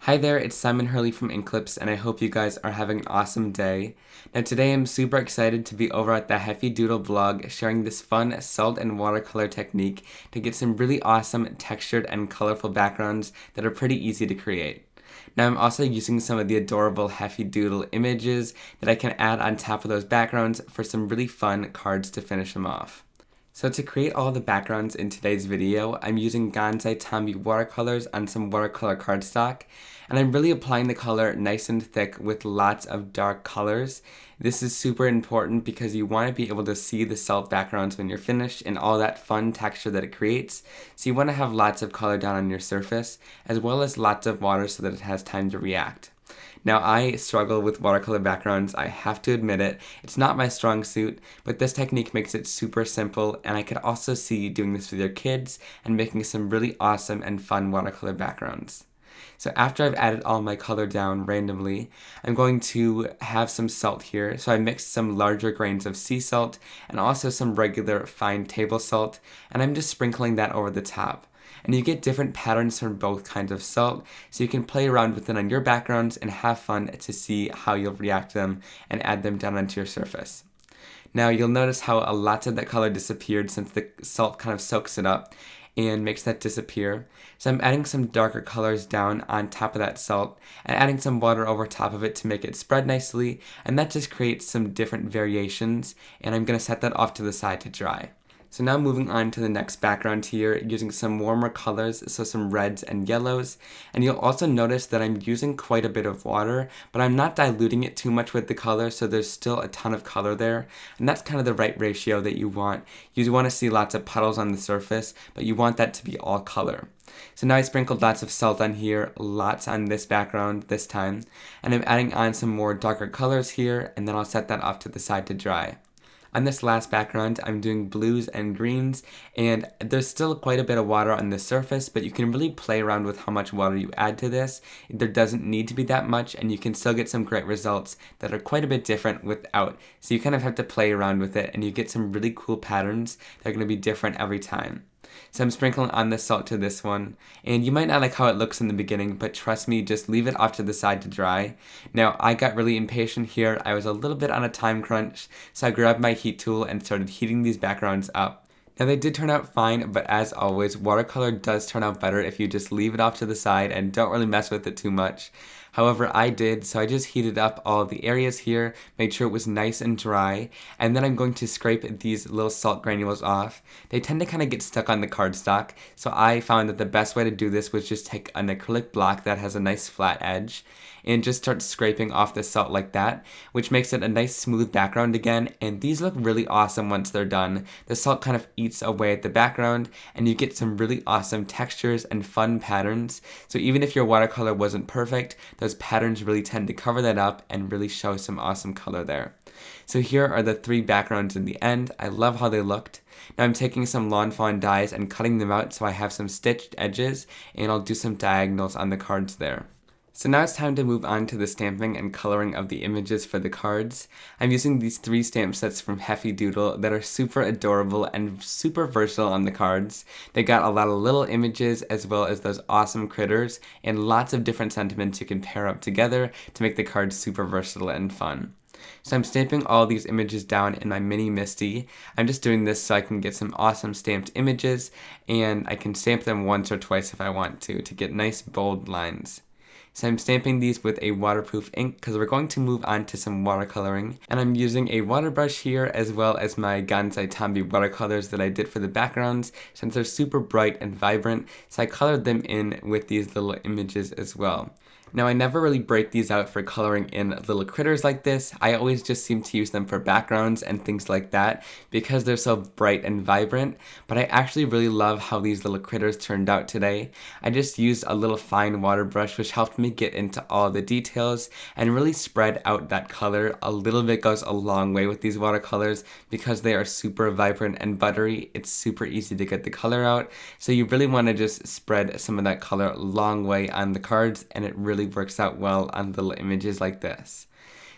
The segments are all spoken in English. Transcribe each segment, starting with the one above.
Hi there, it's Simon Hurley from Inkssentials, and I hope you guys are having an awesome day. Now today I'm super excited to be over at the Heffy Doodle blog sharing this fun salt and watercolor technique to get some really awesome textured and colorful backgrounds that are pretty easy to create. Now I'm also using some of the adorable Heffy Doodle images that I can add on top of those backgrounds for some really fun cards to finish them off. So to create all the backgrounds in today's video, I'm using Gansai Tambi watercolors on some watercolor cardstock, and I'm really applying the color nice and thick with lots of dark colors. This is super important because you want to be able to see the salt backgrounds when you're finished and all that fun texture that it creates. So you want to have lots of color down on your surface, as well as lots of water so that it has time to react. Now, I struggle with watercolor backgrounds, I have to admit it. It's not my strong suit, but this technique makes it super simple, and I could also see you doing this with your kids and making some really awesome and fun watercolor backgrounds. So after I've added all my color down randomly, I'm going to have some salt here. So I mixed some larger grains of sea salt and also some regular fine table salt, and I'm just sprinkling that over the top. And you get different patterns from both kinds of salt, so you can play around with it on your backgrounds and have fun to see how you'll react to them and add them down onto your surface. Now you'll notice how a lot of that color disappeared since the salt kind of soaks it up and makes that disappear. So I'm adding some darker colors down on top of that salt and adding some water over top of it to make it spread nicely, and that just creates some different variations, and I'm going to set that off to the side to dry. So now moving on to the next background here, using some warmer colors, so some reds and yellows. And you'll also notice that I'm using quite a bit of water, but I'm not diluting it too much with the color, so there's still a ton of color there. And that's kind of the right ratio that you want. You want to see lots of puddles on the surface, but you want that to be all color. So now I sprinkled lots of salt on here, lots on this background this time. And I'm adding on some more darker colors here, and then I'll set that off to the side to dry. On this last background, I'm doing blues and greens, and there's still quite a bit of water on the surface, but you can really play around with how much water you add to this. There doesn't need to be that much, and you can still get some great results that are quite a bit different without. So you kind of have to play around with it, and you get some really cool patterns that are going to be different every time. So I'm sprinkling on the salt to this one, and you might not like how it looks in the beginning, but trust me, just leave it off to the side to dry. Now, I got really impatient here. I was a little bit on a time crunch, so I grabbed my heat tool and started heating these backgrounds up. Now they did turn out fine, but as always, watercolor does turn out better if you just leave it off to the side and don't really mess with it too much. However, I did, so I just heated up all the areas here, made sure it was nice and dry, and then I'm going to scrape these little salt granules off. They tend to kind of get stuck on the cardstock, so I found that the best way to do this was just take an acrylic block that has a nice flat edge, and just start scraping off the salt like that, which makes it a nice smooth background again, and these look really awesome once they're done. The salt kind of eats away at the background, and you get some really awesome textures and fun patterns. So even if your watercolor wasn't perfect, those patterns really tend to cover that up and really show some awesome color there. So here are the three backgrounds in the end. I love how they looked. Now I'm taking some Lawn Fawn dies and cutting them out so I have some stitched edges, and I'll do some diagonals on the cards there. So now it's time to move on to the stamping and coloring of the images for the cards. I'm using these 3 stamp sets from Heffy Doodle that are super adorable and super versatile on the cards. They got a lot of little images as well as those awesome critters and lots of different sentiments you can pair up together to make the cards super versatile and fun. So I'm stamping all these images down in my mini MISTI. I'm just doing this so I can get some awesome stamped images, and I can stamp them once or twice if I want to get nice bold lines. So I'm stamping these with a waterproof ink because we're going to move on to some watercoloring. And I'm using a water brush here as well as my Gansai Tambi watercolors that I did for the backgrounds since they're super bright and vibrant. So I colored them in with these little images as well. Now I never really break these out for coloring in little critters like this. I always just seem to use them for backgrounds and things like that because they're so bright and vibrant, but I actually really love how these little critters turned out today. I just used a little fine water brush which helped me get into all the details and really spread out that color. A little bit goes a long way with these watercolors because they are super vibrant and buttery. It's super easy to get the color out, so you really want to just spread some of that color a long way on the cards, and it really works out well on little images like this.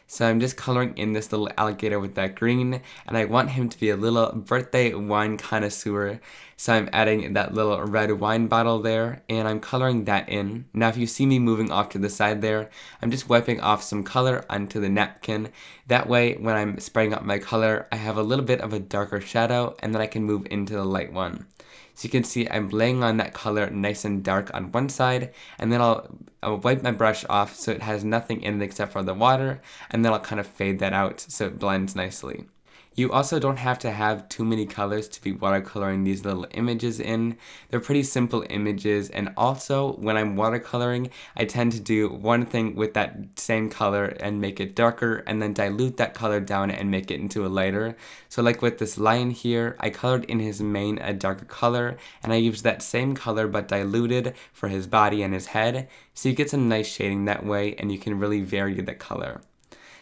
So I'm just coloring in this little alligator with that green, and I want him to be a little birthday wine connoisseur. So I'm adding that little red wine bottle there, and I'm coloring that in. Now if you see me moving off to the side there, I'm just wiping off some color onto the napkin. That way, when I'm spraying up my color, I have a little bit of a darker shadow, and then I can move into the light one. So you can see I'm laying on that color nice and dark on one side, and then I'll wipe my brush off so it has nothing in it except for the water, and then I'll kind of fade that out so it blends nicely. You also don't have to have too many colors to be watercoloring these little images in. They're pretty simple images, and also when I'm watercoloring, I tend to do one thing with that same color and make it darker, and then dilute that color down and make it into a lighter. So like with this lion here, I colored in his mane a darker color, and I used that same color but diluted for his body and his head, so you get some nice shading that way, and you can really vary the color.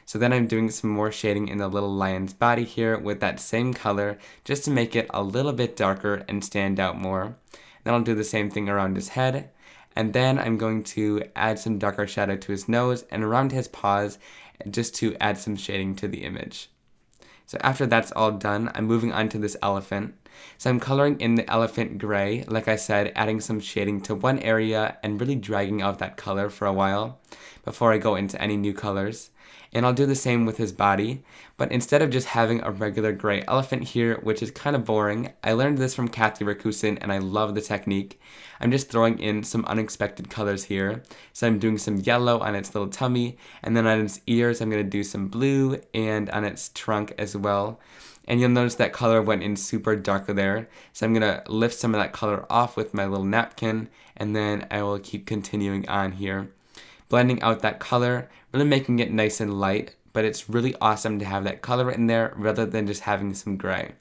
So then I'm doing some more shading in the little lion's body here with that same color just to make it a little bit darker and stand out more. Then I'll do the same thing around his head. And then I'm going to add some darker shadow to his nose and around his paws just to add some shading to the image. So after that's all done, I'm moving on to this elephant. So I'm coloring in the elephant gray, like I said, adding some shading to one area and really dragging out that color for a while before I go into any new colors. And I'll do the same with his body, but instead of just having a regular gray elephant here, which is kind of boring, I learned this from Kathy Rakusin and I love the technique. I'm just throwing in some unexpected colors here. So I'm doing some yellow on its little tummy, and then on its ears I'm going to do some blue, and on its trunk as well. And you'll notice that color went in super dark there, so I'm going to lift some of that color off with my little napkin, and then I will keep continuing on here. Blending out that color, really making it nice and light, but it's really awesome to have that color in there rather than just having some gray.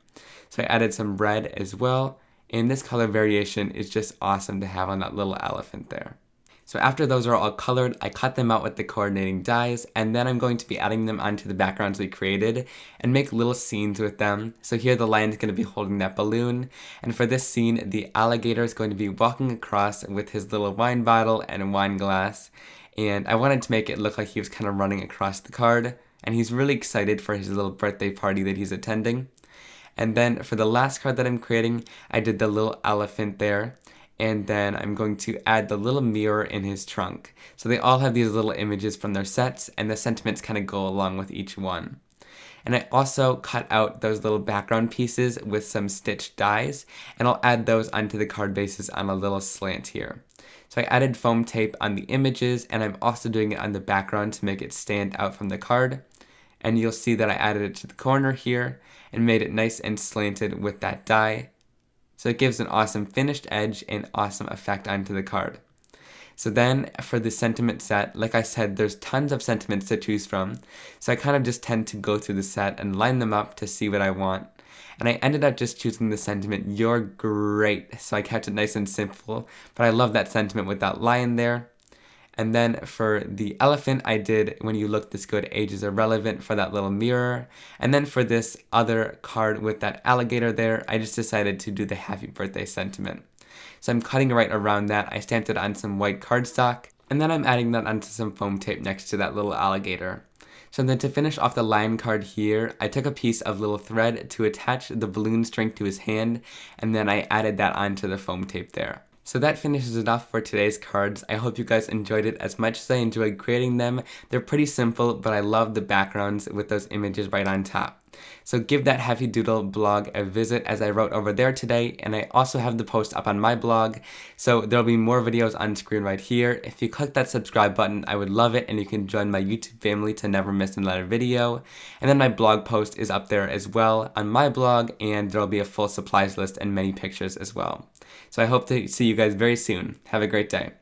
So I added some red as well, and this color variation is just awesome to have on that little elephant there. So after those are all colored, I cut them out with the coordinating dies, and then I'm going to be adding them onto the backgrounds we created and make little scenes with them. So here the lion's going to be holding that balloon, and for this scene, the alligator is going to be walking across with his little wine bottle and wine glass. And I wanted to make it look like he was kind of running across the card, and he's really excited for his little birthday party that he's attending. And then for the last card that I'm creating, I did the little elephant there, and then I'm going to add the little mirror in his trunk. So they all have these little images from their sets, and the sentiments kind of go along with each one. And I also cut out those little background pieces with some stitched dies, and I'll add those onto the card bases on a little slant here. So I added foam tape on the images, and I'm also doing it on the background to make it stand out from the card. And you'll see that I added it to the corner here and made it nice and slanted with that die. So it gives an awesome finished edge and awesome effect onto the card. So then for the sentiment set, like I said, there's tons of sentiments to choose from. So I kind of just tend to go through the set and line them up to see what I want. And I ended up just choosing the sentiment, "You're great." So I kept it nice and simple, but I love that sentiment with that lion there. And then for the elephant, I did "When you look this good, age is irrelevant" for that little mirror. And then for this other card with that alligator there, I just decided to do the happy birthday sentiment. So I'm cutting right around that. I stamped it on some white cardstock, and then I'm adding that onto some foam tape next to that little alligator. So then to finish off the lion card here, I took a piece of little thread to attach the balloon string to his hand, and then I added that onto the foam tape there. So that finishes it off for today's cards. I hope you guys enjoyed it as much as I enjoyed creating them. They're pretty simple, but I love the backgrounds with those images right on top. So give that Heffy Doodle blog a visit as I wrote over there today, and I also have the post up on my blog, so there'll be more videos on screen right here. If you click that subscribe button, I would love it, and you can join my YouTube family to never miss another video. And then my blog post is up there as well on my blog, and there'll be a full supplies list and many pictures as well. So I hope to see you guys very soon. Have a great day.